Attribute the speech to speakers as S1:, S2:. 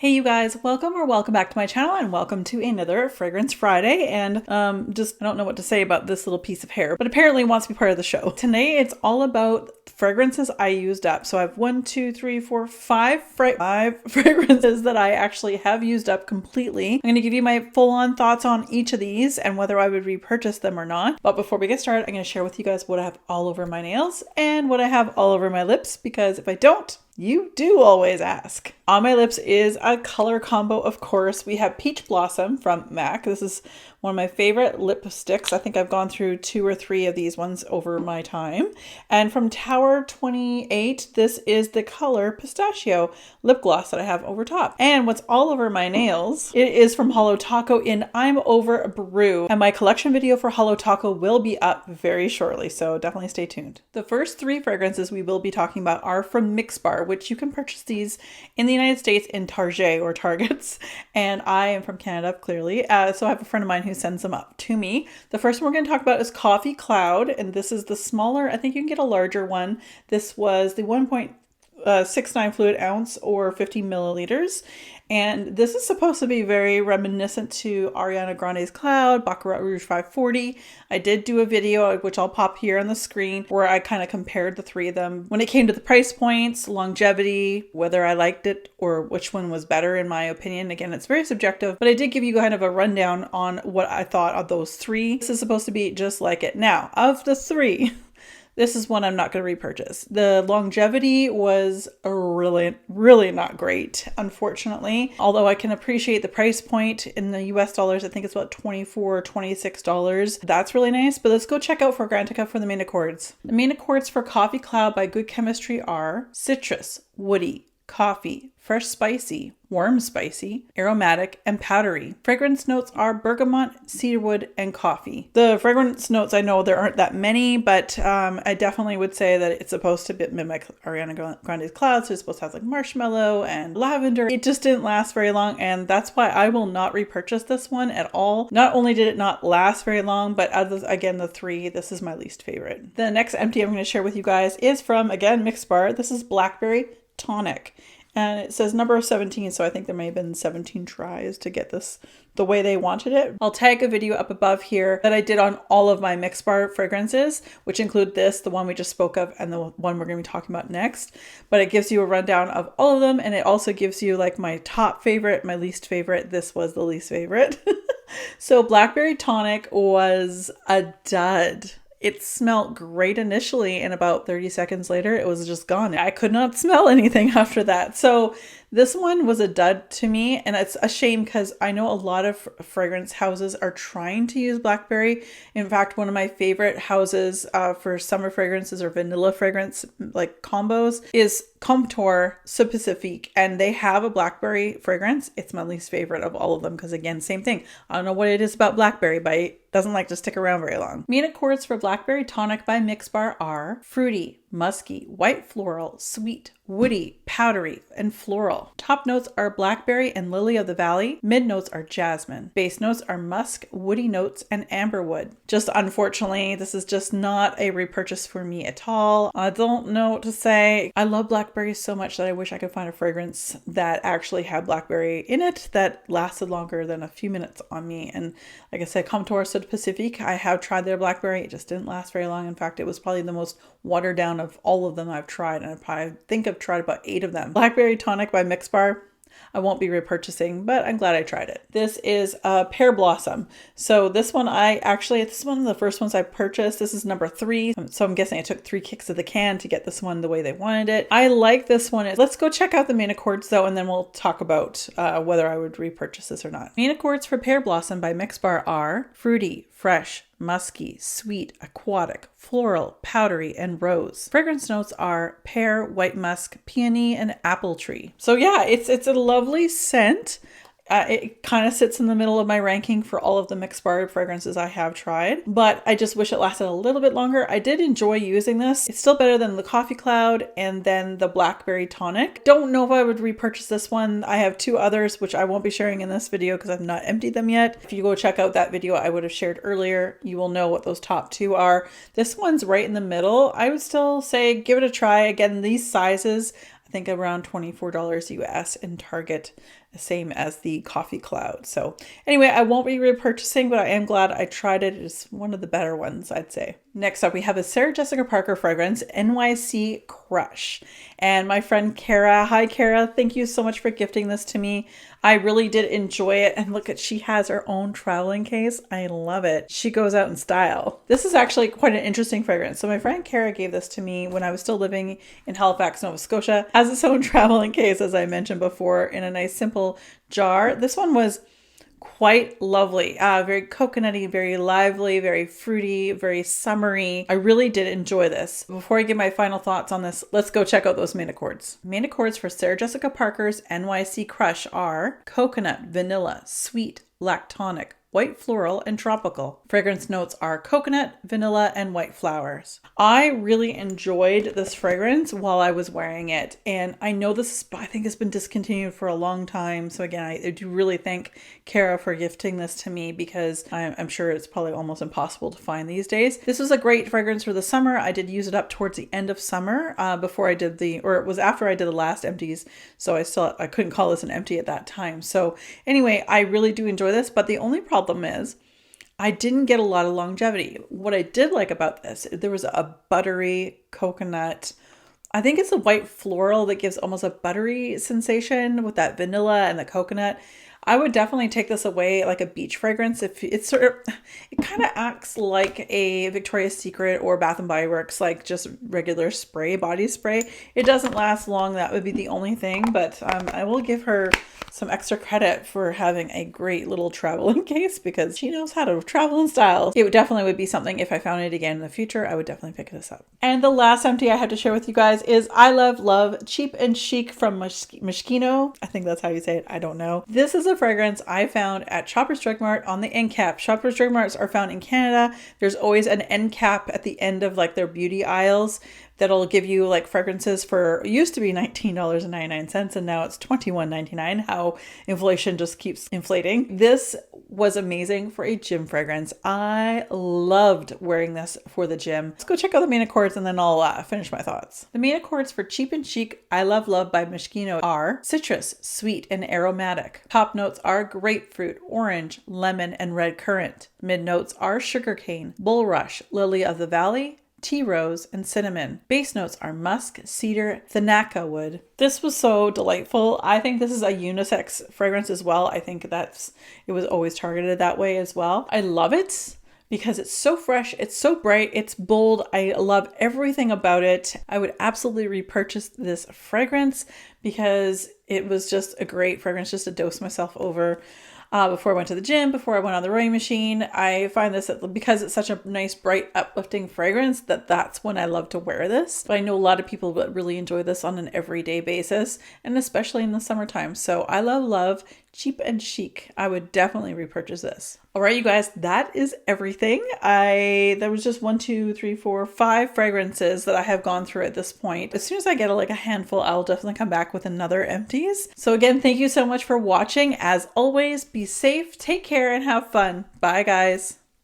S1: Hey you guys, welcome back to my channel and welcome to another Fragrance Friday. And I don't know what to say about this little piece of hair, but apparently it wants to be part of the show. Today it's all about fragrances I used up. So I have five fragrances that I actually have used up completely. I'm going to give you my full-on thoughts on each of these and whether I would repurchase them or not. But before we get started, I'm going to share with you guys what I have all over my nails and what I have all over my lips, because if I don't, you do always ask. On my lips is a color combo, of course. We have Peach Blossom from MAC. This is one of my favorite lipsticks. I think I've gone through 2 or 3 of these ones over my time. And from Tower 28, this is the color Pistachio lip gloss that I have over top. And what's all over my nails, it is from Holo Taco in I'm Over Brew. And my collection video for Holo Taco will be up very shortly, so definitely stay tuned. The first 3 fragrances we will be talking about are from Mixbar, which you can purchase these in the United States in Target or Targets. And I am from Canada, clearly. So I have a friend of mine who sends them up to me. The first one we're going to talk about is Coffee Cloud. And this is the smaller, I think you can get a larger one. This was the 1.69 fluid ounce or 50 milliliters. And this is supposed to be very reminiscent to Ariana Grande's Cloud, Baccarat Rouge 540. I did do a video, which I'll pop here on the screen, where I kind of compared the 3 of them when it came to the price points, longevity, whether I liked it or which one was better in my opinion. Again, it's very subjective, but I did give you kind of a rundown on what I thought of those 3. This is supposed to be just like it. Now, of the 3, this is one I'm not going to repurchase. The longevity was really not great, unfortunately. Although I can appreciate the price point in the US dollars. I think it's about $24 or $26. That's really nice. But let's go check out Fragrantica for the main accords. The main accords for Coffee Cloud by Good Chemistry are citrus, woody, coffee, fresh spicy, warm spicy, aromatic, and powdery. Fragrance notes are bergamot, cedarwood, and coffee. The fragrance notes, I know there aren't that many, but I definitely would say that it's supposed to mimic Ariana Grande's Cloud, so it's supposed to have like marshmallow and lavender. It just didn't last very long, and that's why I will not repurchase this one at all. Not only did it not last very long, but out of again the 3, this is my least favorite. The next empty I'm going to share with you guys is from, again, Mixbar. This is Blackberry Tonic. And it says number 17, so I think there may have been 17 tries to get this the way they wanted it. I'll tag a video up above here that I did on all of my Mixbar fragrances, which include this, the one we just spoke of, and the one we're going to be talking about next. But it gives you a rundown of all of them, and it also gives you like my top favorite, my least favorite. This was the least favorite. So Blackberry Tonic was a dud. It smelled great initially, and about 30 seconds later, it was just gone. I could not smell anything after that. So this one was a dud to me, and it's a shame because I know a lot of fragrance houses are trying to use Blackberry. In fact, one of my favorite houses for summer fragrances or vanilla fragrance like combos is Comptoir Pacifique, and they have a Blackberry fragrance. It's my least favorite of all of them because, again, same thing. I don't know what it is about Blackberry, but it doesn't like to stick around very long. Main accords for Blackberry Tonic by Mixbar are fruity, musky, white floral, sweet, woody, powdery, and floral. Top notes are blackberry and lily of the valley. Mid notes are jasmine. Base notes are musk, woody notes, and amberwood. Just unfortunately, this is just not a repurchase for me at all. I don't know what to say. I love blackberry so much that I wish I could find a fragrance that actually had blackberry in it that lasted longer than a few minutes on me. And like I said, Comptoir Pacifique, I have tried their blackberry. It just didn't last very long. In fact, it was probably the most watered down of all of them I've tried, and I think I've tried about 8 of them. Blackberry Tonic by Mixbar, I won't be repurchasing, but I'm glad I tried it. This is Pear Blossom. So this one this is one of the first ones I purchased. This is number 3. So I'm guessing I took 3 kicks of the can to get this one the way they wanted it. I like this one. Let's go check out the main accords though, and then we'll talk about whether I would repurchase this or not. Main accords for Pear Blossom by Mixbar are fruity, fresh, musky, sweet, aquatic, floral, powdery, and rose. Fragrance notes are pear, white musk, peony, and apple tree. So yeah, it's a lovely scent. It kind of sits in the middle of my ranking for all of the Mixbar fragrances I have tried, but I just wish it lasted a little bit longer. I did enjoy using this. It's still better than the Coffee Cloud and then the Blackberry Tonic. Don't know if I would repurchase this one. I have 2 others, which I won't be sharing in this video because I've not emptied them yet. If you go check out that video I would have shared earlier, you will know what those top 2 are. This one's right in the middle. I would still say give it a try. Again, these sizes, I think around $24 US in Target the same as the Coffee Cloud. So anyway, I won't be repurchasing, but I am glad I tried it. It's one of the better ones, I'd say. Next up, we have a Sarah Jessica Parker fragrance, NYC Crush. And my friend Kara, hi Kara, thank you so much for gifting this to me. I really did enjoy it. And look at, she has her own traveling case. I love it. She goes out in style. This is actually quite an interesting fragrance. So my friend Kara gave this to me when I was still living in Halifax, Nova Scotia, as its own traveling case, as I mentioned before, in a nice simple jar. This one was quite lovely, very coconutty, very lively, very fruity, very summery. I really did enjoy this. Before I give my final thoughts on this, let's go check out those main accords. Main accords for Sarah Jessica Parker's NYC Crush are coconut, vanilla, sweet, lactonic, white floral, and tropical. Fragrance notes are coconut, vanilla, and white flowers. I really enjoyed this fragrance while I was wearing it. And I know this, I think it's been discontinued for a long time. So again, I do really thank Kara for gifting this to me, because I'm sure it's probably almost impossible to find these days. This was a great fragrance for the summer. I did use it up towards the end of summer before I did it was after I did the last empties. So I couldn't call this an empty at that time. So anyway, I really do enjoy this, but the only problem is I didn't get a lot of longevity. What I did like about this, there was a buttery coconut, I think it's a white floral that gives almost a buttery sensation with that vanilla and the coconut. I would definitely take this away like a beach fragrance. If it's it kind of acts like a Victoria's Secret or Bath and Body Works, like just regular spray, body spray. It doesn't last long. That would be the only thing, but I will give her some extra credit for having a great little traveling case, because she knows how to travel in style. It definitely would be something, if I found it again in the future, I would definitely pick this up. And the last empty I have to share with you guys is I Love Cheap and Chic from Mosino. I think that's how you say it. I don't know. This is a fragrance I found at Shoppers Drug Mart on the end cap. Shoppers Drug Marts are found in Canada. There's always an end cap at the end of like their beauty aisles that'll give you like fragrances for, it used to be $19.99 and now it's $21.99. How inflation just keeps inflating. This was amazing for a gym fragrance. I loved wearing this for the gym. Let's go check out the main accords and then I'll finish my thoughts. The main accords for Cheap and Chic I Love by Mosino are citrus, sweet, and aromatic. Top notes are grapefruit, orange, lemon, and red currant. Mid notes are sugarcane, bulrush, lily of the valley, tea rose, and cinnamon. Base notes are musk, cedar, thanaka wood. This was so delightful. I think this is a unisex fragrance as well. I think it was always targeted that way as well. I love it because it's so fresh, it's so bright, it's bold. I love everything about it. I would absolutely repurchase this fragrance because it was just a great fragrance just to dose myself over. Before I went to the gym, before I went on the rowing machine. I find this, because it's such a nice, bright, uplifting fragrance, that's when I love to wear this. But I know a lot of people would really enjoy this on an everyday basis, and especially in the summertime. So I love Cheap and Chic. I would definitely repurchase this. All right, you guys, that is everything. There was just 5 fragrances that I have gone through at this point. As soon as I get a handful, I'll definitely come back with another empties. So again, thank you so much for watching. As always, be safe, take care, and have fun. Bye, guys.